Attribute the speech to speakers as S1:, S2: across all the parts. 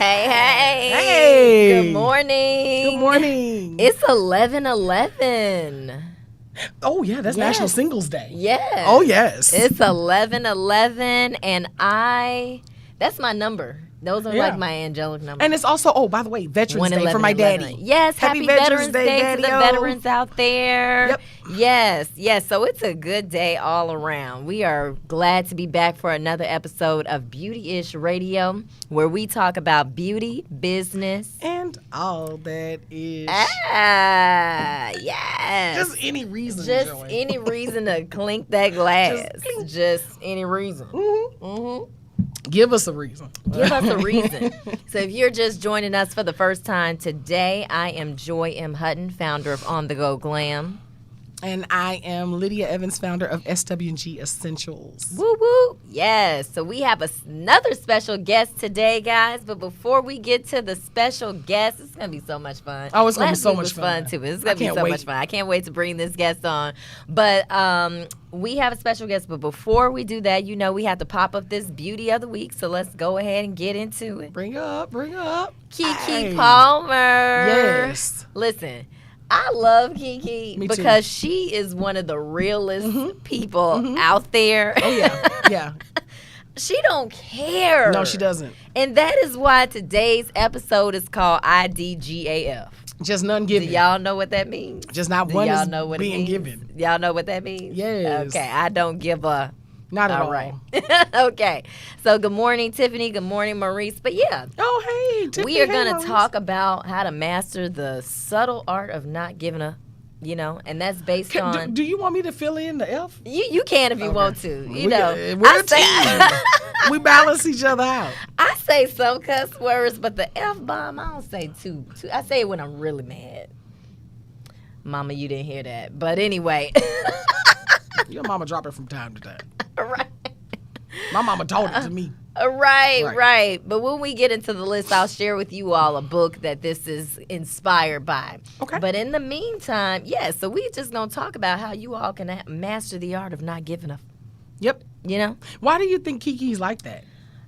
S1: Hey.
S2: Good morning.
S1: Good morning.
S2: It's 11/11.
S1: Oh, yeah, that's National Singles Day.
S2: Yes.
S1: Oh, yes.
S2: It's 11/11, and that's my number. Those are like my angelic numbers.
S1: And it's also, by the way, Veterans Day for my daddy.
S2: Yes, happy Veterans Day to the
S1: Daddy-o.
S2: veterans out there.
S1: Yep.
S2: Yes. So it's a good day all around. We are glad to be back for another episode of Beautyish Radio, where we talk about beauty, business,
S1: and all that is.
S2: Yes.
S1: Just any reason,
S2: Just
S1: Joy.
S2: any reason to clink that glass. Just any reason.
S1: Mm-hmm.
S2: Mm-hmm.
S1: Give us a reason.
S2: Give us a reason. So if you're just joining us for the first time today, I am Joy M. Hutton, founder of On The Go Glam.
S1: And I am Lydia Evans, founder of SW&G Essentials.
S2: Woo woo. Yes. So we have another special guest today, guys. But before we get to the special guest, it's going to be so much fun.
S1: Oh, it's going to be so
S2: Last week
S1: much
S2: was
S1: fun.
S2: too. It's going to be so much fun. I can't wait to bring this guest on. But we have a special guest. But before we do that, we have to pop up this beauty of the week. So let's go ahead and get into it.
S1: Bring her up.
S2: Kiki Palmer.
S1: Yes.
S2: Listen. I love Kiki
S1: Me
S2: because
S1: too.
S2: she is one of the realest people out there.
S1: Oh, yeah.
S2: She don't care.
S1: No, she doesn't.
S2: And that is why today's episode is called IDGAF.
S1: Just none given.
S2: Do y'all know what that means?
S1: Just not
S2: Do
S1: one
S2: y'all
S1: is
S2: know what
S1: being
S2: it means?
S1: given.
S2: Y'all know what that means?
S1: Yes.
S2: Okay, I don't give a...
S1: Not at all.
S2: Right. Okay. So good morning, Tiffany. Good morning, Maurice. But yeah.
S1: Oh, hey, Tiffany.
S2: We are going to talk about how to master the subtle art of not giving a, and that's based on...
S1: Do you want me to fill in the F?
S2: You can if you want to.
S1: We're a team. We balance each other out.
S2: I say some cuss words, but the F-bomb, I don't say too. I say it when I'm really mad. Mama, you didn't hear that. But anyway...
S1: Your mama drop it from time to time.
S2: Right.
S1: My mama taught it to me.
S2: Right. But when we get into the list, I'll share with you all a book that this is inspired by.
S1: Okay.
S2: But in the meantime, so we just going to talk about how you all can master the art of not giving a...
S1: Yep. Why do you think Kiki's like that?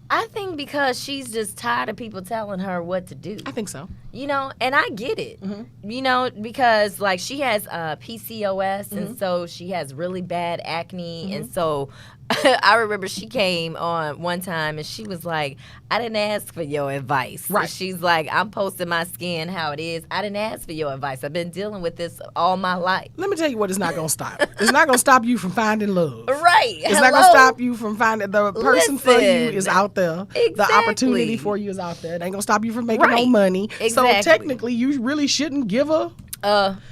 S2: I think because she's just tired of people telling her what to do.
S1: I think so.
S2: And I get it.
S1: Mm-hmm.
S2: Because like she has PCOS, and so she has really bad acne, and so I remember she came on one time and she was like, I didn't ask for your advice.
S1: Right.
S2: She's like, I'm posting my skin how it is. I didn't ask for your advice. I've been dealing with this all my life.
S1: Let me tell you what it's not going to stop. It's not going to stop you from finding love.
S2: Right.
S1: It's not going to stop you from finding the person for you is out there.
S2: Exactly.
S1: The opportunity for you is out there. It ain't going to stop you from making no money.
S2: Exactly.
S1: So technically, you really shouldn't give a...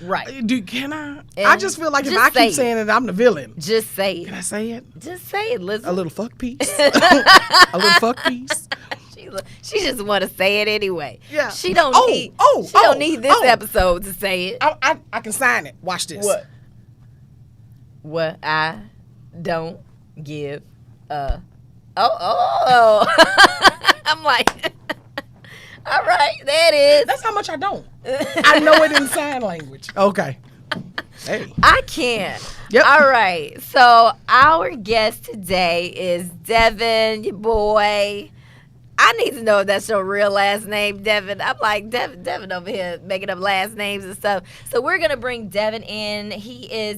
S2: Right.
S1: Can I?
S2: And
S1: I just feel like if I keep saying it, I'm the villain.
S2: Just say it.
S1: Can I say it?
S2: Just say it. Listen.
S1: A little fuck piece. A little fuck piece.
S2: She just want to say it anyway.
S1: Yeah.
S2: She don't need. She don't need this episode to say it.
S1: I can sign it. Watch this.
S2: What I don't give a. Oh. I'm like. All right, there it is.
S1: That's how much I don't. I know it in sign language. Okay. Hey.
S2: I can't.
S1: Yep.
S2: All right. So our guest today is Devin Yaboi. I need to know if that's your real last name, Devin. I'm like, Devin over here making up last names and stuff. So we're going to bring Devin in.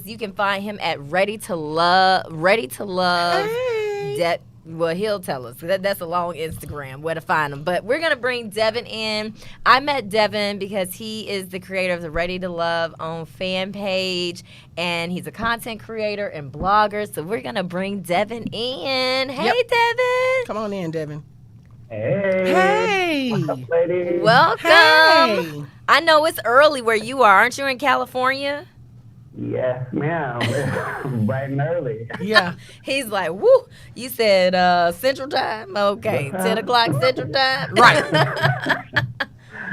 S2: You can find him at Ready to Love.
S1: Hey.
S2: Well, he'll tell us. That's a long Instagram, where to find him. But we're going to bring Devin in. I met Devin because he is the creator of the Ready to Love on fan page, and he's a content creator and blogger. So we're going to bring Devin in. Hey, Devin.
S1: Come on in, Devin.
S3: Hey. What's up, ladies?
S2: Welcome.
S1: Hey.
S2: I know it's early where you are. Aren't you in California?
S3: Yes, ma'am. Bright and early.
S1: Yeah.
S2: He's like, woo. You said Central Time? Okay. 10 o'clock Central Time?
S1: Right.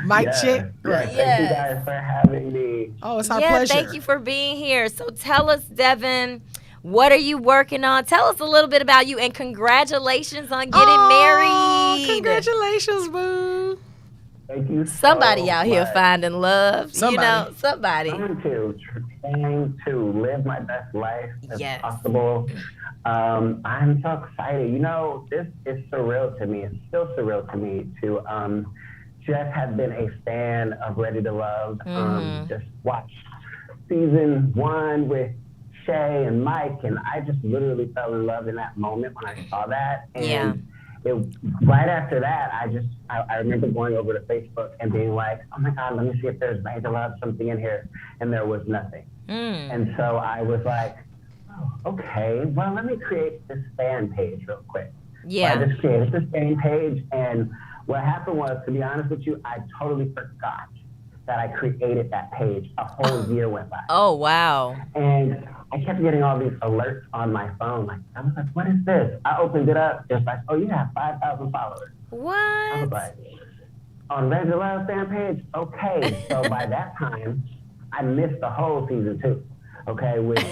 S1: Mic check. Right.
S3: Thank you guys for having me.
S1: Oh, it's our pleasure.
S2: Thank you for being here. So tell us, Devin, what are you working on? Tell us a little bit about you, and congratulations on getting married.
S1: Congratulations, boo.
S3: Thank you
S2: Somebody
S3: so
S2: out here
S3: much.
S2: finding love.
S1: Somebody.
S2: You know, somebody.
S3: Trying to live my best life as
S2: Yes.
S3: possible. I'm so excited. You know, this is surreal to me. It's still surreal to me to just have been a fan of Ready to Love. Just watch season 1 with Shay and Mike, and I just literally fell in love in that moment when I saw that. And it, right after that, I remember going over to Facebook and being like, oh my God, let me see if there's Ready to Love something in here. And there was nothing. And so I was like, oh, okay, well, let me create this fan page real quick.
S2: Yeah.
S3: So I just created this fan page, and what happened was, to be honest with you, I totally forgot that I created that page. A whole year went by.
S2: Oh, wow.
S3: And I kept getting all these alerts on my phone. Like, I was like, what is this? I opened it up, just like, oh, you have 5,000 followers.
S2: What?
S3: I was like, on Ready to Love fan page? Okay. So by that time, I missed the whole season 2. Okay, with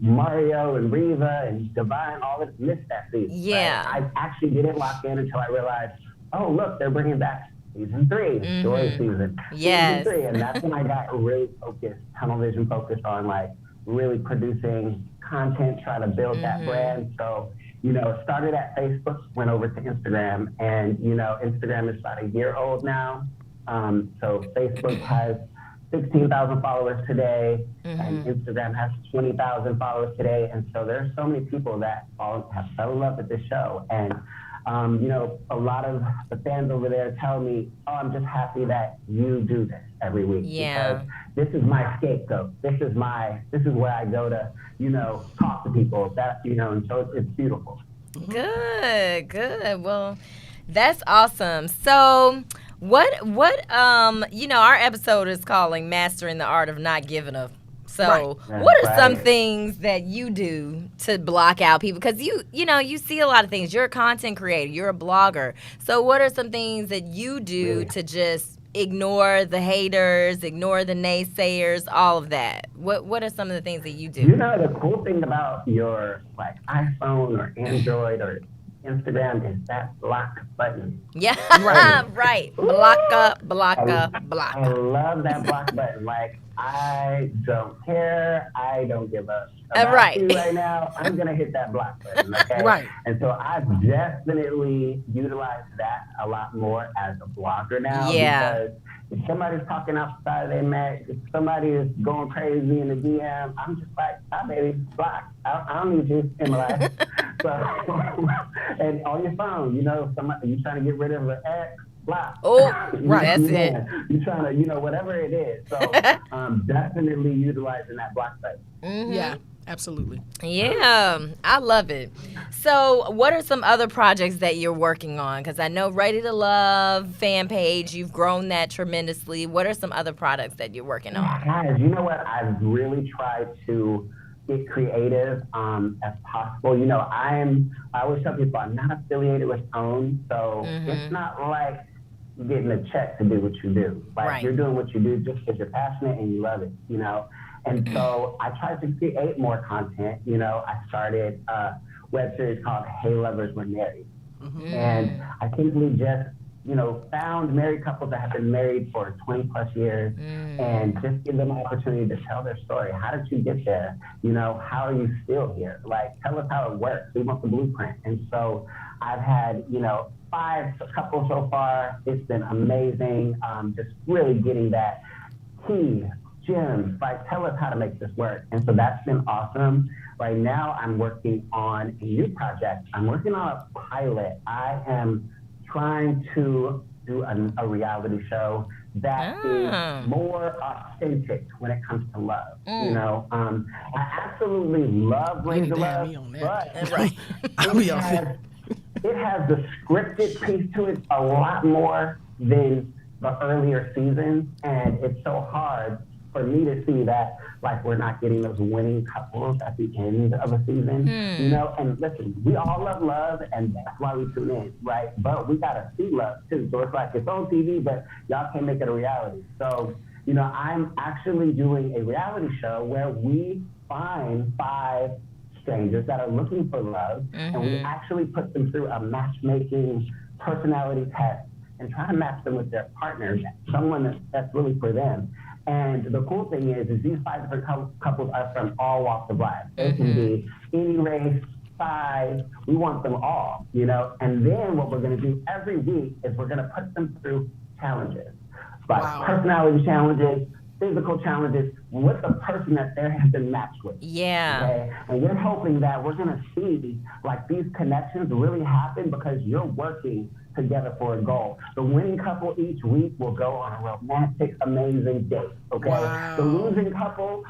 S3: Mario and Riva and Divine, all of it, missed that season.
S2: Yeah.
S3: Right? I actually didn't lock in until I realized, oh, look, they're bringing back season 3, Joy season.
S2: Yes.
S3: Season 3, and that's when I got really focused, tunnel vision focused on like really producing content, trying to build that brand. So, you know, started at Facebook, went over to Instagram, and, you know, Instagram is about a year old now. So Facebook has 16,000 followers today, and Instagram has 20,000 followers today. And so there's so many people that all have fell in love with this show. And, you know, a lot of the fans over there tell me, oh, I'm just happy that you do this every week.
S2: Yeah.
S3: Because this is my scapegoat. This is where I go to, you know, talk to people. That, you know, and so it's beautiful.
S2: Good. Well, that's awesome. So what you know, our episode is calling Mastering the Art of Not Giving Up. So what are some things that you do to block out people? Because you know, you see a lot of things. You're a content creator. You're a blogger. So what are some things that you do to just ignore the haters, ignore the naysayers, all of that? What are some of the things that you do?
S3: You know, the cool thing about your like iPhone or Android or Instagram is that block button.
S2: Yeah, right. Block.
S3: I love that block button. Like, I don't care. I don't give up about you right now. I'm going to hit that block button, okay?
S1: Right.
S3: And so I've definitely utilized that a lot more as a blogger now.
S2: Yeah.
S3: Because if somebody's talking outside of their mouth, if somebody is going crazy in the DM, I'm just like, hi, baby, block. I don't need you in my life. So, and on your phone, you know, you're trying to get rid of an ex, block.
S2: Oh, right, that's it.
S3: You're trying to, you know, whatever it is. So definitely utilizing that block button.
S1: Yeah, absolutely.
S2: Yeah, I love it. So what are some other projects that you're working on? Because I know Ready to Love fan page, you've grown that tremendously. What are some other products that you're working on?
S3: Guys, you know what? I've really tried to get creative as possible. You know, I always tell people I'm not affiliated with OWN, so it's not like getting a check to do what you do. Like, you're doing what you do just because you're passionate and you love it, you know? And so I tried to create more content. You know, I started a web series called Hey Lovers We're Married. And I simply just, you know, found married couples that have been married for 20 plus years and just give them an opportunity to tell their story. How did you get there? You know, how are you still here? Like, tell us how it works. We want the blueprint. And so I've had, you know, 5 couples so far. It's been amazing. Just really getting that key, gems, like, tell us how to make this work. And so that's been awesome. Right now I'm working on a new project. I'm working on a pilot. I am trying to do a reality show that is more authentic when it comes to love. You know, I absolutely love Ready to Love, but it has the scripted piece to it a lot more than the earlier seasons, and it's so hard for me to see that, like, we're not getting those winning couples at the end of a season, you know? And listen, we all love love, and that's why we tune in, right? But we gotta see love too. So it's like, it's on TV, but y'all can't make it a reality. So, you know, I'm actually doing a reality show where we find 5 strangers that are looking for love, and we actually put them through a matchmaking personality test and try to match them with their partner, someone that's really for them. And the cool thing is these 5 different couples are from all walks of life. They can be any race, size. We want them all, you know. And then what we're going to do every week is we're going to put them through challenges, like personality challenges, physical challenges with the person that they have been matched with.
S2: Yeah.
S3: Okay? And we're hoping that we're going to see like these connections really happen because you're working together for a goal. The winning couple each week will go on a romantic, amazing date. Okay.
S1: Wow.
S3: The losing couple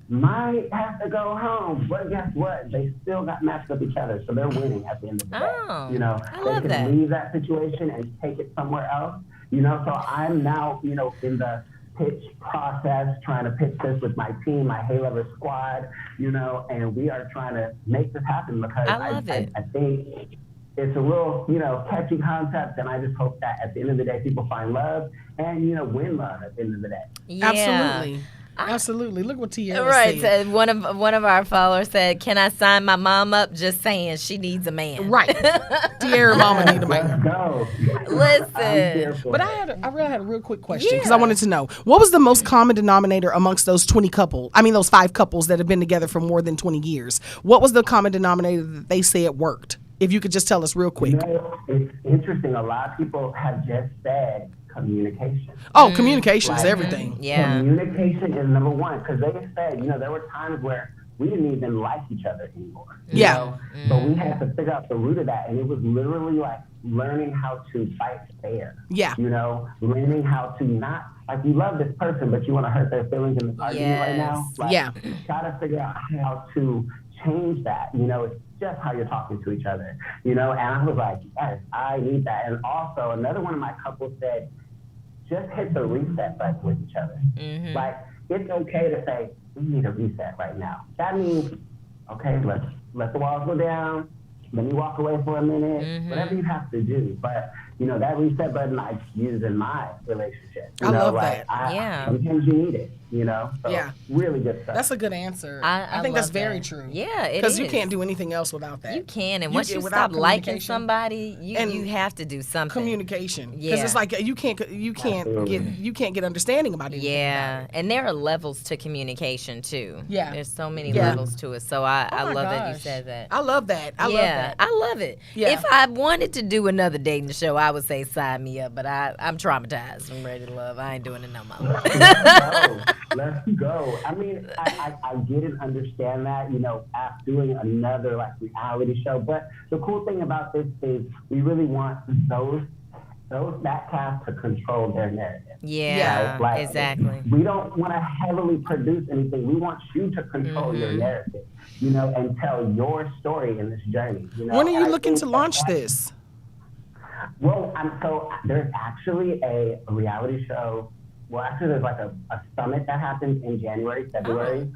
S3: might have to go home, but guess what? They still got matched with each other, so they're winning at the end of the day.
S2: Oh,
S3: You know,
S2: I
S3: they
S2: love
S3: can
S2: that.
S3: leave that situation and take it somewhere else. You know, so I'm now, you know, in the pitch process, trying to pitch this with my team, my Hey Lover squad, you know, and we are trying to make this happen because
S2: I love it.
S3: I think it's a real, you know, catchy concept, and I just hope that at the end of the day, people find love and, you know, win love at the end of the day.
S2: Yeah.
S1: Absolutely. Absolutely. Look what Tierra
S2: Right.
S1: said.
S2: So one of our followers said, "Can I sign my mom up?" Just saying, she needs a man.
S1: Right. Tierra mama need a man.
S3: Let's go.
S2: Listen.
S3: I'm here for
S1: But
S3: it.
S1: I really had a real quick question because
S2: Yeah.
S1: I wanted to know what was the most common denominator amongst those those 5 couples that have been together for more than 20 years. What was the common denominator that they say it worked? If you could just tell us real quick.
S3: You know, it's interesting. A lot of people have just said communication.
S1: Oh, communication is
S3: Like,
S1: everything.
S2: Yeah.
S3: Communication is number one because they said, you know, there were times where we didn't even like each other anymore. you
S1: Yeah.
S3: know? But we had to figure out the root of that, and it was literally like learning how to fight fair.
S1: Yeah.
S3: You know, learning how to not like you love this person, but you want to hurt their feelings in this argument right now.
S2: Yes.
S3: Like,
S1: Yeah.
S3: Try to figure out how to change that. You know, it's just how you're talking to each other. You know, and I was like, yes, I need that. And also, another one of my couples said, just hit the reset button with each other.
S2: Mm-hmm.
S3: Like, it's okay to say, we need a reset right now. That means, okay, let's let the walls go down. Let me walk away for a minute.
S2: Mm-hmm.
S3: Whatever you have to do. But, you know, that reset button I use in my relationship. You
S1: I
S3: know,
S1: love
S3: like,
S1: that.
S2: Yeah.
S3: Sometimes you need it, you know? So,
S1: Yeah.
S3: really good stuff.
S1: That's a good answer.
S2: I
S1: think that's
S2: love
S1: very
S2: that.
S1: true.
S2: Yeah, it
S1: Because you
S2: is.
S1: can't do anything else without that.
S2: You can, and
S1: You
S2: once
S1: can-
S2: you
S1: without
S2: stop liking
S1: communication.
S2: somebody,
S1: And
S2: you have to do something.
S1: Communication, because
S2: Yeah.
S1: it's like you can't
S3: Absolutely.
S1: get understanding about it.
S2: Yeah, and there are levels to communication too.
S1: Yeah.
S2: There's so many
S1: Yeah.
S2: levels to it. So I
S1: Oh my
S2: love that you
S1: gosh.
S2: said that.
S1: I love that. I love that.
S2: I love it.
S1: Yeah.
S2: If I wanted to do another dating show, I would say sign me up. But I'm traumatized from Ready to Love. I ain't doing it no more.
S3: Let's go. I mean, I get and understand that, you know, after doing another like reality show. But the cool thing about this is we really want that cast to control their narrative.
S2: Yeah,
S3: Right? Like,
S2: exactly.
S3: We don't want to heavily produce anything. We want you to control your narrative, you know, and tell your story in this journey. You know?
S1: When are
S3: And
S1: you
S3: I
S1: looking
S3: think
S1: to
S3: that
S1: launch
S3: that's-
S1: this?
S3: Well, so there's actually a reality show. Well, actually, there's like a summit that happens in January, February.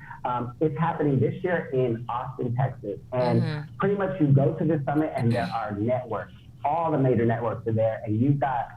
S3: It's happening this year in Austin, Texas. And pretty much you go to the summit and there are networks. All the major networks are there. And you've got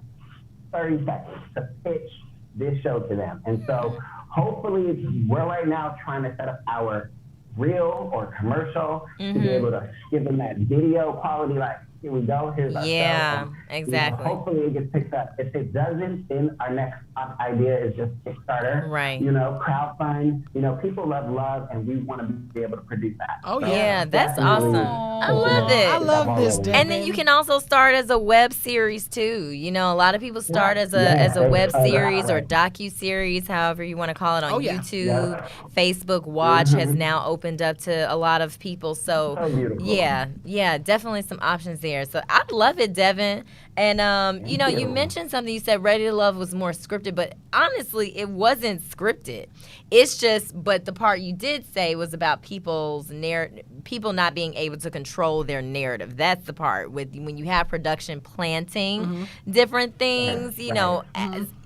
S3: 30 seconds to pitch this show to them. And so hopefully we're right now trying to set up our reel or commercial to be able to give them that video quality, like, here we go, here's our
S2: Yeah,
S3: show. And,
S2: exactly.
S3: You know, hopefully it gets picked up. If it doesn't, then our next idea is just Kickstarter.
S2: Right.
S3: You know, crowdfund. You know, people love, and we want to be able to produce that.
S1: Oh,
S3: So
S2: Yeah, that's
S3: definitely
S2: awesome. I love it.
S1: I love this, Devin.
S2: And then you can also start as a web series too. You know, a lot of people start as a
S3: Yeah,
S2: web
S3: they start
S2: series
S3: that
S2: or
S3: way.
S2: docu-series, however you want to call it, on
S1: Oh, yeah.
S2: YouTube.
S3: Yeah.
S2: Facebook Watch has now opened up to a lot of people. So
S3: So beautiful.
S2: yeah, definitely some options there. So I love it, Devin. And you know, you mentioned something. You said Ready to Love was more scripted, but honestly, it wasn't scripted. It's just, but the part you did say was about people not being able to control their narrative. That's the part with when you have production planting different things. You know,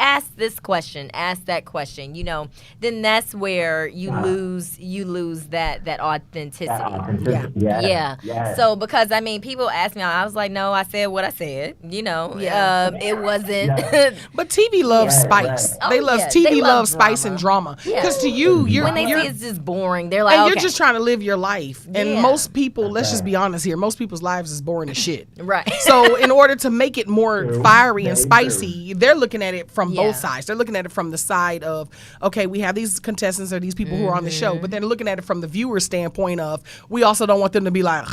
S2: ask this question, ask that question. You know, then that's where you lose that authenticity.
S3: Yeah.
S2: Yeah. So because I mean, people ask me, I was like, no, I said what I said. You know,
S1: Yeah.
S2: it wasn't.
S3: Yeah.
S1: But TV loves
S3: Yeah,
S1: spice.
S3: right.
S1: They
S2: Oh,
S1: love
S2: yeah,
S1: TV
S2: they love
S1: loves spice and drama.
S2: Yeah.
S1: Because to you, you're
S2: when they
S1: you're,
S2: see it's just boring, they're like,
S1: and
S2: okay.
S1: you're just trying to live your life. And
S2: Yeah.
S1: most people, let's just be honest here, most people's lives is boring as shit.
S2: Right.
S1: So in order to make it more
S3: True.
S1: fiery and
S3: Very
S1: spicy, they're looking at it from
S2: Yeah.
S1: both sides. They're looking at it from the side of, okay, we have these contestants or these people who are on the show, but they're looking at it from the viewer standpoint of, we also don't want them to be like,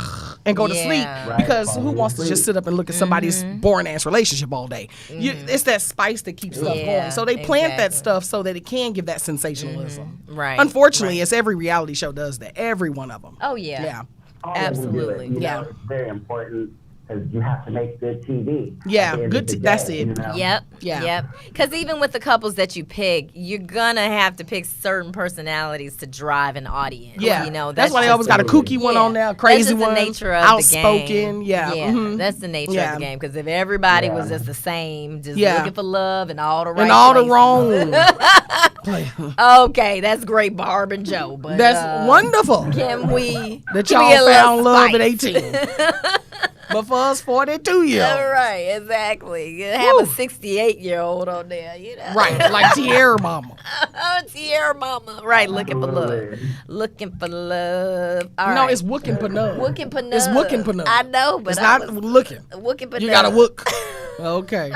S1: and go to sleep.
S2: Yeah.
S3: Right.
S1: Because who
S3: Falling
S1: wants to just
S3: asleep.
S1: sit up and look at somebody's boring ass relationship all day? It's that spice that keeps stuff
S2: Yeah,
S1: going. So they plant that
S2: exactly.
S1: stuff so that it can give that sensationalism.
S2: Right.
S1: Unfortunately, it's every reality show does that. Every one of them.
S2: Oh yeah.
S1: Yeah.
S3: All of them do it.
S2: Absolutely.
S3: You
S1: Yeah.
S3: know, it's very important because you have to make good TV.
S1: Yeah,
S3: at the end
S1: good
S3: of the
S1: t- that's
S3: day,
S1: it.
S3: you know?
S2: Yep.
S1: Yeah.
S2: Yep. Because even with the couples that you pick, you're gonna have to pick certain personalities to drive an audience.
S1: Yeah.
S2: You know,
S1: that's why they
S2: just
S1: always got a kooky one on there, crazy
S2: that's just
S1: one,
S2: the nature of
S1: outspoken.
S2: The game.
S1: Yeah. Mhm.
S2: That's the nature
S1: Yeah.
S2: of the game. Because if everybody was
S3: Yeah.
S2: just the same, just
S1: Yeah.
S2: looking for love and all the right
S1: And all the
S2: places.
S1: wrong.
S2: Okay, that's great, Barb and Joe. But
S1: That's wonderful
S2: can we
S1: that
S2: can we get a
S1: y'all
S2: little
S1: found love at
S2: spice?
S1: 18. But for us 42-year-olds.
S2: All right, exactly. You have a
S1: Woo.
S2: 68-year-old on there, you know.
S1: Right, like Tierra Mama.
S2: Oh, Tierra Mama. Right, looking for love.
S3: Absolutely.
S2: Looking for love. All
S1: No,
S2: right.
S1: it's wooking panub.
S2: Wooking Panub.
S1: It's wooking panub.
S2: I know, but
S1: It's
S2: I
S1: not
S2: was
S1: looking.
S2: Wooking Panub.
S1: You gotta wook. Okay.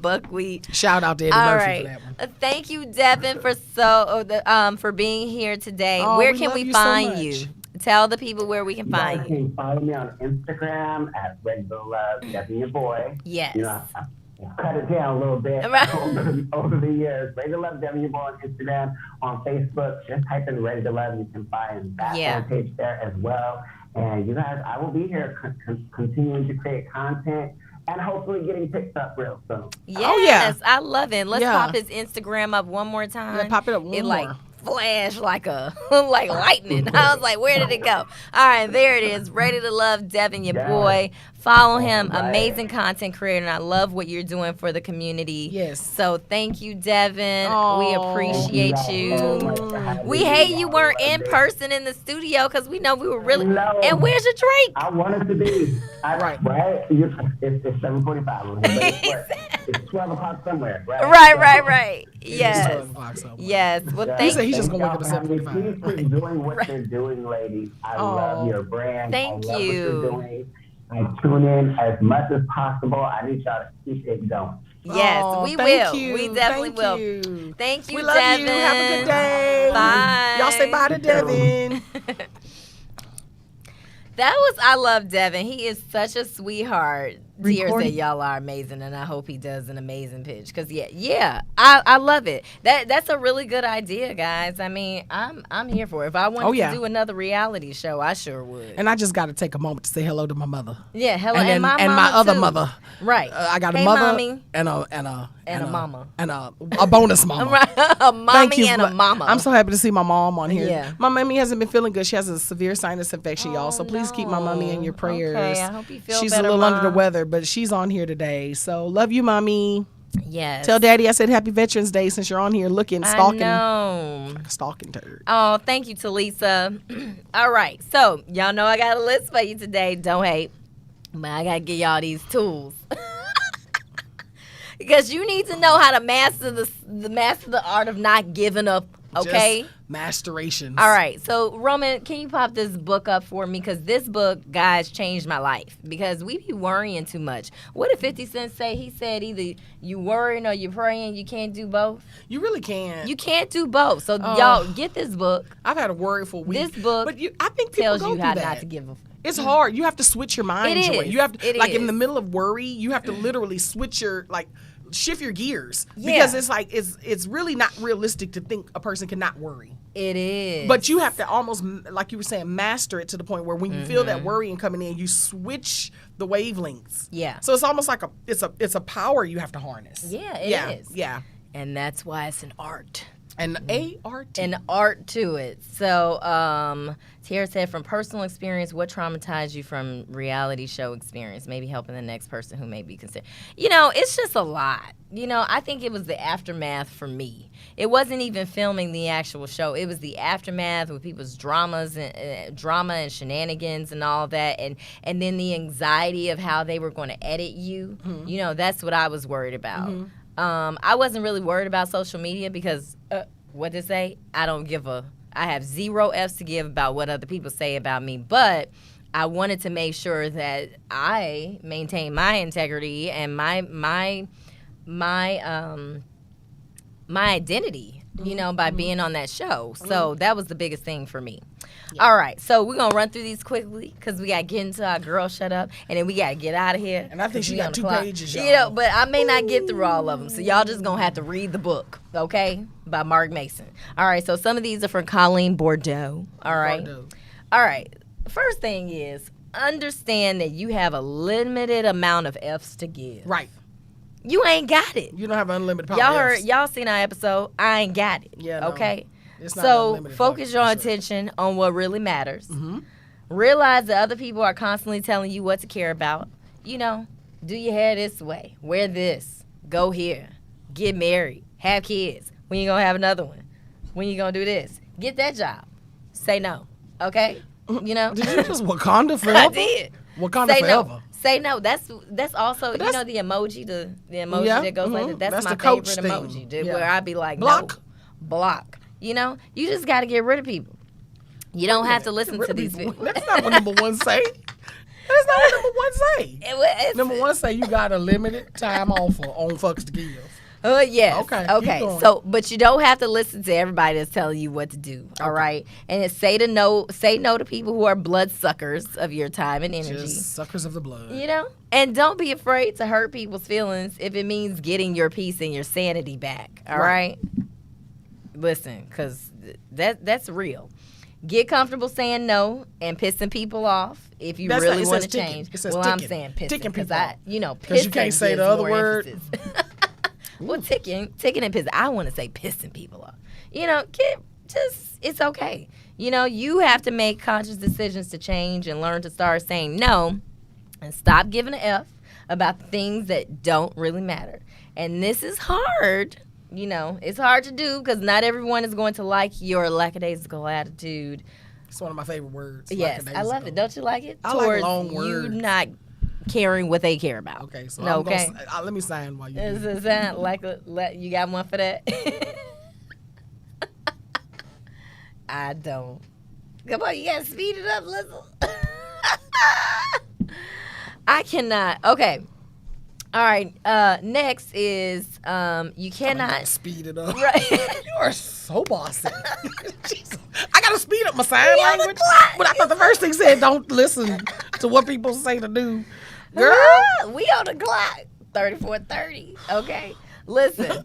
S2: Buckwheat.
S1: Shout out to Eddie
S2: All
S1: Murphy
S2: right.
S1: for that one.
S2: Thank you, Devin, for being here today.
S1: Oh,
S2: Where
S1: we
S2: can
S1: love
S2: we
S1: you so
S2: find
S1: much.
S2: you? Tell the people where we can
S3: You guys
S2: find you.
S3: can follow me on Instagram at Regular Love, Devin Yaboi.
S2: Yes.
S3: You know, I cut it down a little bit
S2: Right.
S3: over the years. Regular Love, Devin Yaboi on Instagram. On Facebook, just type in Regular Love. You can find that page there as well. And you guys, I will be here continuing to create content and hopefully getting picked up real soon.
S2: Yes,
S1: Oh, yeah.
S2: I love it. Let's
S1: Yeah.
S2: pop his Instagram up one more time.
S1: Yeah, pop it up one
S2: It
S1: more.
S2: like flashed like a like lightning. I was like, where did it go? All right, there it is. Ready to Love Devin, your
S3: Yes.
S2: boy. Follow him.
S3: Right.
S2: Amazing content creator, and I love what you're doing for the community.
S1: Yes.
S2: So thank you, Devin. We
S1: Aw.
S2: appreciate
S3: Thank you guys so much for
S2: you.
S3: having
S2: We
S3: me.
S2: hate you
S3: I
S2: weren't
S3: love
S2: in
S3: it.
S2: person in the studio because we know we were really.
S3: No.
S2: And where's your drink?
S3: I wanted to be.
S1: Right.
S3: Right? It's 7:45 over here, but it's 12 o'clock somewhere, right?
S2: Right.
S1: It's
S2: Yes.
S1: 12 o'clock somewhere.
S2: Yes. Well,
S3: Yeah.
S2: thank
S1: said he's
S2: you.
S1: just gonna wake up
S3: Thank
S1: at
S3: y'all for having me.
S1: 7:45.
S3: Please keep doing what you're doing, ladies. I love your brand.
S2: Thank
S3: I love
S2: you.
S3: What you're doing. I tune in as much as possible. I need y'all to keep it going.
S2: Yes,
S1: Aw,
S2: we
S1: thank
S2: will.
S1: you.
S2: We definitely
S1: Thank
S2: will.
S1: you.
S2: Thank you,
S1: We love
S2: Devin.
S1: you. Have a good day.
S2: Bye.
S1: Y'all say bye to Devin.
S2: That was I love Devin. He is such a sweetheart. Dear
S4: Recording.
S2: said y'all are amazing, and I hope he does an amazing pitch. Cause I love it. That's a really good idea, guys. I mean, I'm here for it. If I wanted to do another reality show, I sure would.
S1: And I just got to take a moment to say hello to my mother.
S2: Yeah, hello,
S1: And then-
S2: my
S1: and
S2: mama
S1: my other
S2: too.
S1: mother.
S2: Right.
S1: I got a
S2: Hey,
S1: mother
S2: mommy.
S1: and a
S2: mama.
S1: and a bonus mama.
S2: Right, a
S1: Thank
S2: mommy
S1: you.
S2: and a mama.
S1: I'm so happy to see my mom on here.
S2: Yeah.
S1: My mommy hasn't been feeling good. She has a severe sinus infection, y'all. So please keep my mommy in your
S2: no.
S1: prayers.
S2: Okay, I hope you feel
S1: She's
S2: better,
S1: a little under the
S2: Mom.
S1: weather, but she's on here today. So love you, mommy.
S2: Yes.
S1: Tell Daddy I said Happy Veterans Day since you're on here looking, stalking,
S2: I know.
S1: stalking turd.
S2: Oh, thank you, Talisa. All right, so y'all know I got a list for you today. Don't hate, but I gotta give y'all these tools because you need to know how to master the art of not giving up. Okay.
S1: Just masturations.
S2: All right. So, Roman, can you pop this book up for me? Because this book, guys, changed my life. Because we be worrying too much. What did 50 Cent say? He said either you worrying or you praying. You can't do both.
S1: You really can.
S2: You can't do both. So, y'all, get this book.
S1: I've had a worryful week.
S2: This book
S1: but I think people
S2: Tells
S1: go
S2: you
S1: through
S2: how
S1: that.
S2: not to give a.
S1: It's hard. You have to switch your mind.
S2: It
S1: Joy.
S2: is.
S1: You have to,
S2: It
S1: like in
S2: is.
S1: the middle of worry, you have to literally switch your shift your gears
S2: Yeah.
S1: because it's like it's really not realistic to think a person cannot worry.
S2: It is.
S1: But you have to almost, like you were saying, master it to the point where when you feel
S2: Mm-hmm.
S1: that worrying coming in, you switch the wavelengths.
S2: Yeah.
S1: So it's almost like it's a power you have to harness.
S2: Yeah, it is.
S1: Yeah.
S2: And that's why it's an art.
S1: And ART.
S2: An art to it. So, Tara said, from personal experience, what traumatized you from reality show experience? Maybe helping the next person who may be considered. It's just a lot. I think it was the aftermath for me. It wasn't even filming the actual show. It was the aftermath with people's drama and shenanigans and all that, and then the anxiety of how they were going to edit you. Mm-hmm. That's what I was worried about. Mm-hmm. I wasn't really worried about social media because, what they say, I have 0 F's to give about what other people say about me, but I wanted to make sure that I maintain my integrity and my identity, by being on that show. So that was the biggest thing for me. Yeah. All right, so we're going to run through these quickly because we got to get into our girl shut up, and then we got to get out of here.
S1: And I think she got 2 pages, y'all.
S2: But I may not get through all of them, so y'all just going to have to read the book, okay, by Mark Mason. All right, so some of these are from Colleen Bordeaux. All right. All right, first thing is understand that you have a limited amount of F's to give.
S1: Right.
S2: You ain't got it.
S1: You don't have unlimited power.
S2: Y'all seen our episode. I ain't got it.
S1: Yeah. No.
S2: Okay. So focus your attention on what really matters. Mm-hmm. Realize that other people are constantly telling you what to care about. Do your hair this way. Wear this. Go here. Get married. Have kids. When you gonna have another one? When you gonna do this? Get that job. Say no. Okay.
S1: Did you just Wakanda forever?
S2: I did.
S1: Wakanda forever.
S2: No. Say no. That's also the emoji that goes like that. That's my favorite emoji. Where I'd be like block. You just got to get rid of people. You don't have to listen to these people.
S1: That's not what number 1 say. That's not what number 1 say. Number 1 say you got a limited time offer on fucks to give.
S2: Yes.
S1: Okay.
S2: So, but you don't have to listen to everybody that's telling you what to do. Okay. All right. And it's say no to people who are blood suckers of your time and energy.
S1: Just suckers of the blood.
S2: And don't be afraid to hurt people's feelings if it means getting your peace and your sanity back. All right. Listen, because that's real. Get comfortable saying no and pissing people off if you really want to change. I'm saying pissing because
S1: because you can't say the other word.
S2: Well, ticking and pissing. I want to say pissing people off. It's okay. You have to make conscious decisions to change and learn to start saying no and stop giving an F about things that don't really matter. And this is hard. It's hard to do because not everyone is going to like your lackadaisical attitude.
S1: It's one of my favorite words.
S2: Yes, I love it. Don't you like it?
S1: I like long words.
S2: You not caring what they care about.
S1: Okay, so let me sign while you do it.
S2: Is that you got one for that? I don't. Come on, you got to speed it up, Lizzle. I cannot. Okay. All right. Next is you cannot
S1: speed it up.
S2: Right.
S1: You are so bossy. Jesus. I gotta speed up my sign language. But I thought the first thing said don't listen to what people say to do. Girl,
S2: we on the clock. 34:30. Okay. Listen.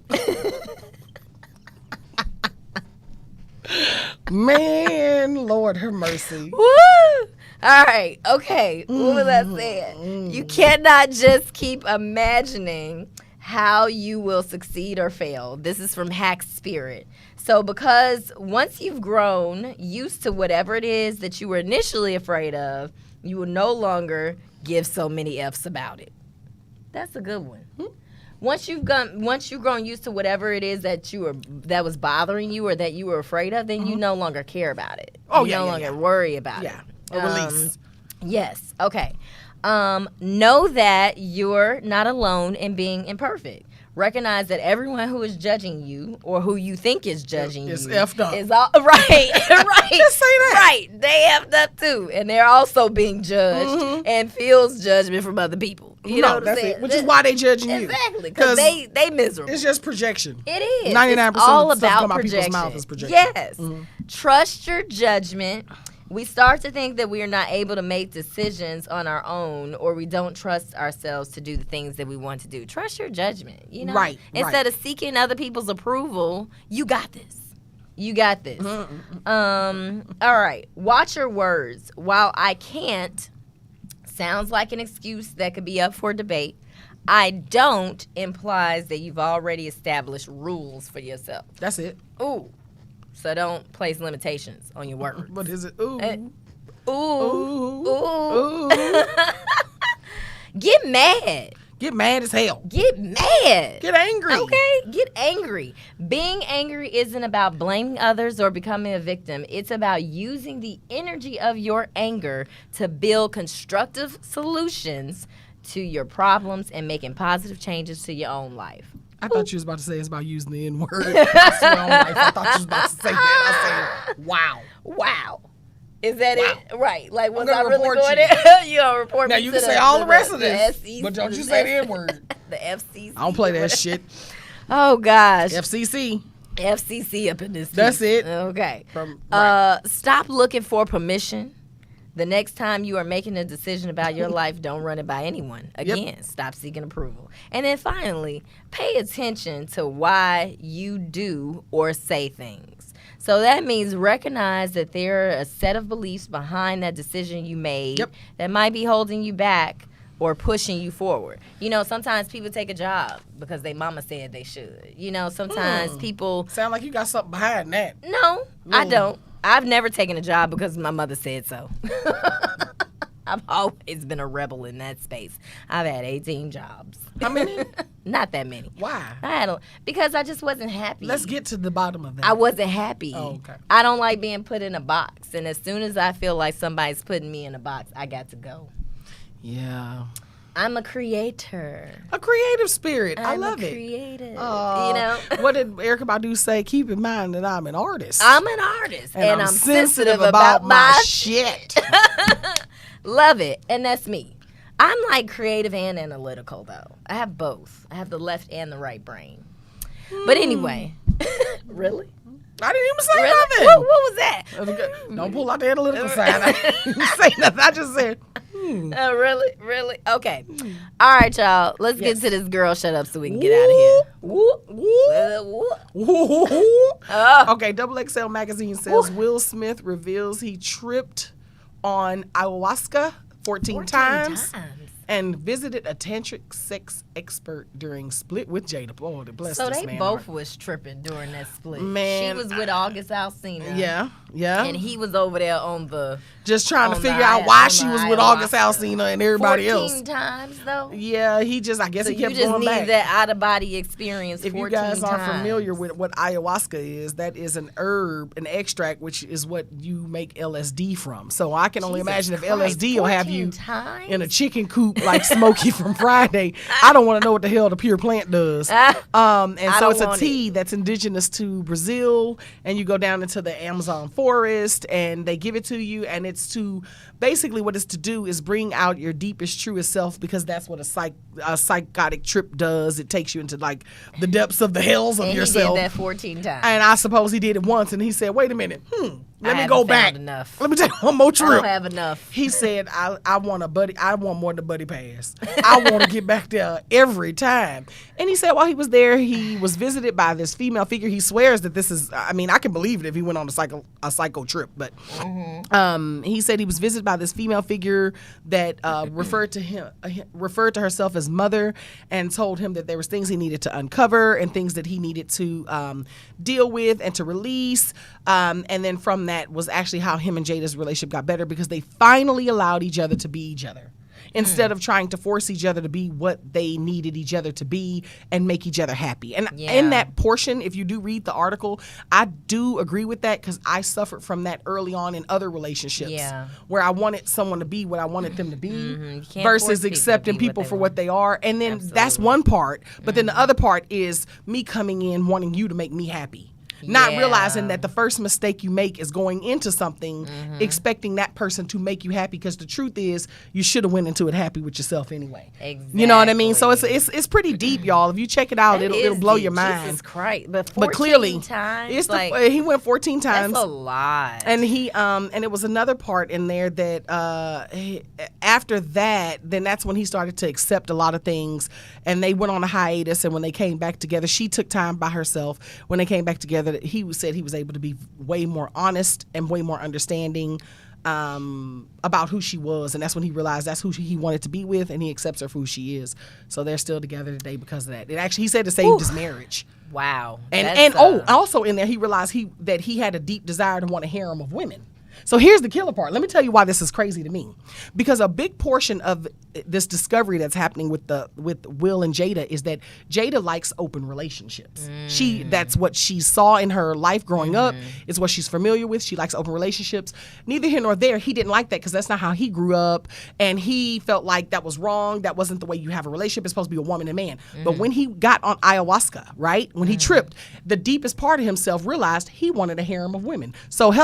S1: Man, Lord have mercy.
S2: Woo! All right. Okay. What was I saying? You cannot just keep imagining how you will succeed or fail. This is from Hack Spirit. So because once you've grown used to whatever it is that you were initially afraid of, you will no longer give so many F's about it. That's a good one. Once you've grown used to whatever it is that was bothering you or that you were afraid of, then you no longer care about it. You no longer worry about it.
S1: A release.
S2: Yes. Okay. Know that you're not alone in being imperfect. Recognize that everyone who is judging you or who you think is judging you
S1: is effed up.
S2: Is all right. Right.
S1: Just say that.
S2: Right. They effed up too, and they're also being judged and feels judgment from other people. You know what I'm saying?
S1: Which is why they judging you.
S2: Exactly, because they miserable.
S1: It's just projection.
S2: It is.
S1: 99%
S2: it's all
S1: of the stuff
S2: about
S1: come out
S2: projection.
S1: people's mouth is projection.
S2: Yes. Trust your judgment. We start to think that we are not able to make decisions on our own, or we don't trust ourselves to do the things that we want to do. Trust your judgment,
S1: Right.
S2: Instead of seeking other people's approval, you got this. You got this. All right. Watch your words. While I can't sounds like an excuse that could be up for debate. I don't implies that you've already established rules for yourself.
S1: That's it.
S2: Ooh. So don't place limitations on your words.
S1: What is it? Ooh.
S2: Ooh.
S1: Ooh.
S2: Ooh. Get mad.
S1: Get mad as hell.
S2: Get mad.
S1: Get angry.
S2: Okay? Get angry. Being angry isn't about blaming others or becoming a victim. It's about using the energy of your anger to build constructive solutions to your problems and making positive changes to your own life.
S1: I thought you was about to say it's about using the N-word. I swear on life, I thought you was about to say that. I said, wow.
S2: Wow. Is that it? Right. Like, was
S1: I'm
S2: I
S1: gonna
S2: really
S1: report
S2: going
S1: you.
S2: there? You gonna report
S1: Now
S2: me
S1: you
S2: to
S1: can say all the rest of
S2: the
S1: this,
S2: FCC,
S1: but don't you say the N-word.
S2: The FCC.
S1: I don't play that shit.
S2: Oh, gosh.
S1: FCC.
S2: FCC up in this
S1: That's
S2: piece.
S1: it.
S2: Okay.
S1: Right.
S2: Stop looking for permission. The next time you are making a decision about your life, don't run it by anyone. Again, Stop seeking approval. And then finally, pay attention to why you do or say things. So that means recognize that there are a set of beliefs behind that decision you made that might be holding you back or pushing you forward. You know, sometimes people take a job because their mama said they should. You know, sometimes people...
S1: Sound like you got something behind that.
S2: No, I don't. I've never taken a job because my mother said so. I've always been a rebel in that space. I've had 18 jobs.
S1: How many?
S2: Not that many.
S1: Why?
S2: Because I just wasn't happy.
S1: Let's get to the bottom of that.
S2: I wasn't happy.
S1: Oh, okay.
S2: I don't like being put in a box. And as soon as I feel like somebody's putting me in a box, I got to go.
S1: Yeah.
S2: I'm a creator.
S1: A creative spirit. I
S2: I'm
S1: love
S2: a
S1: it.
S2: creative. You
S1: Uh,
S2: know?
S1: What did Erykah Badu say? Keep in mind that I'm an artist.
S2: I'm an artist. And I'm sensitive about
S1: my shit.
S2: Love it. And that's me. I'm like creative and analytical, though. I have both. I have the left and the right brain. But anyway. Really?
S1: I didn't even say
S2: Really?
S1: nothing.
S2: What was that?
S1: Don't pull out the analytical side. I didn't say nothing. I just said,
S2: Really? Really? Okay. All right, y'all. Let's get to this girl shut up so we can get out of here.
S1: Okay, Double XL magazine says Will Smith reveals he tripped on ayahuasca 14 times and visited a tantric sex expert during split with Jada. Oh, bless
S2: So
S1: this
S2: they
S1: man.
S2: both was tripping during that split.
S1: Man,
S2: she was with August Alsina.
S1: Yeah.
S2: And he was over there on the...
S1: Just trying to
S2: on
S1: figure
S2: the
S1: out why
S2: on
S1: she
S2: the
S1: was with August
S2: ayahuasca.
S1: Alsina and everybody
S2: 14
S1: else.
S2: times, though?
S1: Yeah, he just, I guess
S2: So
S1: he kept
S2: you just
S1: going
S2: need
S1: back.
S2: that out-of-body experience
S1: If
S2: 14
S1: you guys aren't
S2: times.
S1: familiar with what ayahuasca is, that is an herb, an extract, which is what you make LSD from. So I can only
S2: Jesus
S1: imagine if
S2: Christ,
S1: LSD will have
S2: 14
S1: you
S2: times?
S1: in a chicken coop like Smokey from Friday. I don't want to know what the hell the pure plant does. And
S2: I
S1: so
S2: don't
S1: it's a
S2: want
S1: tea that's indigenous to Brazil, and you go down into the Amazon forest, and they give it to you, and it's to basically what it's to do is bring out your deepest, truest self, because that's what a psychotic trip does. It takes you into like the depths of the hells of
S2: And
S1: yourself.
S2: he did that 14 times.
S1: And I suppose he did it once, and he said, "Wait a minute, let me
S2: haven't
S1: go
S2: found
S1: back.
S2: enough.
S1: Let me take one more
S2: I
S1: trip."
S2: don't have enough.
S1: He said, I want a buddy. I want more than a buddy pass. I want to get back there every time." And he said while he was there, he was visited by this female figure. He swears that this is, I mean, I can believe it if he went on a psycho trip. But he said he was visited by this female figure that referred to herself as mother, and told him that there was things he needed to uncover and things that he needed to deal with and to release. And then from that was actually how him and Jada's relationship got better, because they finally allowed each other to be each other. Instead of trying to force each other to be what they needed each other to be and make each other happy. And in that portion, if you do read the article, I do agree with that, because I suffered from that early on in other relationships where I wanted someone to be what I wanted them to be versus accepting people for what they are. And then that's one part. But then the other part is me coming in wanting you to make me happy. Not realizing that the first mistake you make is going into something expecting that person to make you happy, because the truth is you should have went into it happy with yourself anyway.
S2: Exactly.
S1: You know what I mean? So it's pretty deep, y'all. If you check it out, it'll blow your mind.
S2: Jesus Christ. But
S1: clearly,
S2: times,
S1: it's he went 14 times.
S2: That's a lot.
S1: And he and it was another part in there that after that, then that's when he started to accept a lot of things, and they went on a hiatus. And when they came back together, she took time by herself. When they came back together, he said he was able to be way more honest and way more understanding about who she was, and that's when he realized that's who he wanted to be with, and he accepts her for who she is. So they're still together today because of that. It actually, he said, it saved his marriage.
S2: Wow.
S1: And also in there, he realized that he had a deep desire to want a harem of women. So here's the killer part. Let me tell you why this is crazy to me. Because a big portion of this discovery that's happening with Will and Jada is that Jada likes open relationships. That's what she saw in her life growing up. It's what she's familiar with. She likes open relationships. Neither here nor there. He didn't like that because that's not how he grew up. And he felt like that was wrong. That wasn't the way you have a relationship. It's supposed to be a woman and man. But when he got on ayahuasca, right? When he tripped, the deepest part of himself realized he wanted a harem of women. So he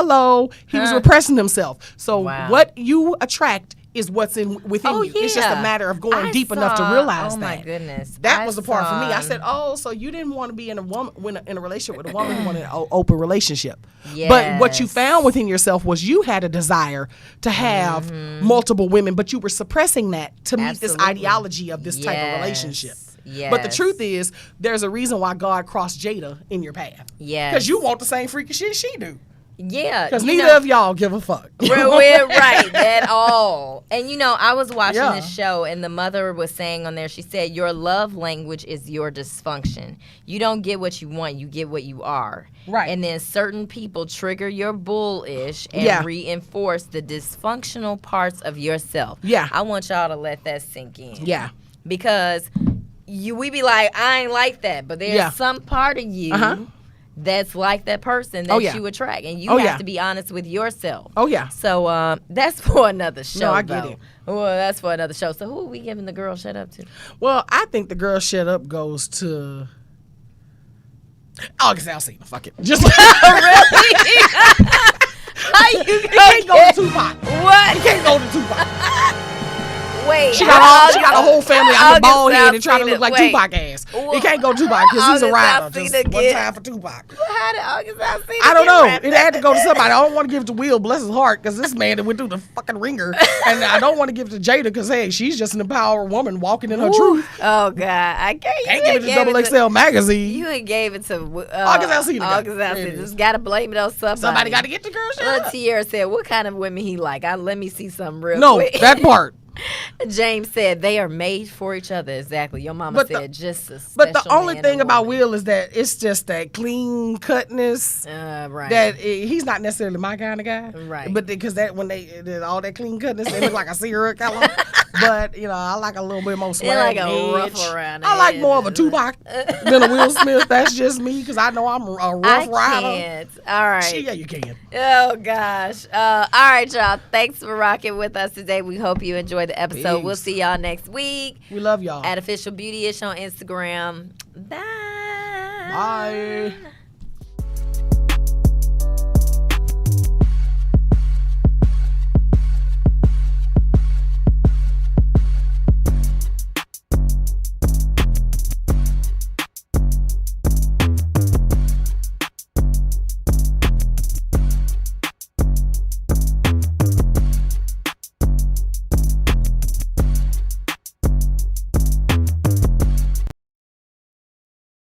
S1: was repressing himself. So what you attract is what's within you. Yeah. It's just a matter of going deep enough to realize that.
S2: Oh my goodness.
S1: That was the part for me. I said, so you didn't want to be in a relationship with a woman who wanted an open relationship. Yes. But what you found within yourself was you had a desire to have multiple women, but you were suppressing that to meet this ideology of this type of relationship. Yes. But the truth is, there's a reason why God crossed Jada in your path. Yeah. Because you want the same freaky shit she do.
S2: Yeah,
S1: because neither of y'all give a fuck.
S2: We're right at all. And I was watching this show, and the mother was saying on there, she said, your love language is your dysfunction. You don't get what you want, you get what you are. Right. And then certain people trigger your bullish and reinforce the dysfunctional parts of yourself. Yeah. I want y'all to let that sink in. Yeah. Because we be like, I ain't like that, but there's some part of you that's like that person that you attract, and you have to be honest with yourself. Oh yeah. So that's for another show. No, I get it. Well, that's for another show. So who are we giving the girl shut up to?
S1: Well, I think the girl shut up goes to August Alsina. Fuck it. Just
S2: really?
S1: You can't go to Tupac.
S2: What?
S1: You can't go to Tupac.
S2: Wait,
S1: she got a whole family out the bald head and trying to look like Tupac ass. He can't go Tupac because he's a rider. Just one time for Tupac.
S2: How did August Alsina
S1: I don't know. It had to go to somebody. I don't want to give it to Will, bless his heart, because this man that went through the fucking ringer. And I don't want to give it to Jada because, hey, she's just an empowered woman walking in her truth.
S2: Oh, God. I can't
S1: give it to Double XL magazine.
S2: You ain't gave it to
S1: August Alsina.
S2: August Alsina. Just got to blame it on somebody.
S1: Somebody got to get the girl shot.
S2: Tierra said, what kind of women he like? Let me see something real quick.
S1: No, that part.
S2: James said they are made for each other. Exactly. Your mama said just a special.
S1: But the only thing about Will is that it's just that clean cutness. Right. That he's not necessarily my kind of guy. Right. But because when they did all that clean cutness, they look like a cigarette color. But I like a little bit more swag.
S2: Like a rough around.
S1: I like more of a Tupac than a Will Smith. That's just me because I know I'm a rough rider.
S2: I can't. All right.
S1: Yeah, you can.
S2: Oh gosh. All right, y'all. Thanks for rocking with us today. We hope you enjoyed the episode. Peace. We'll see y'all next week.
S1: We love y'all.
S2: At Official Beautyish on Instagram. Bye.
S1: Bye.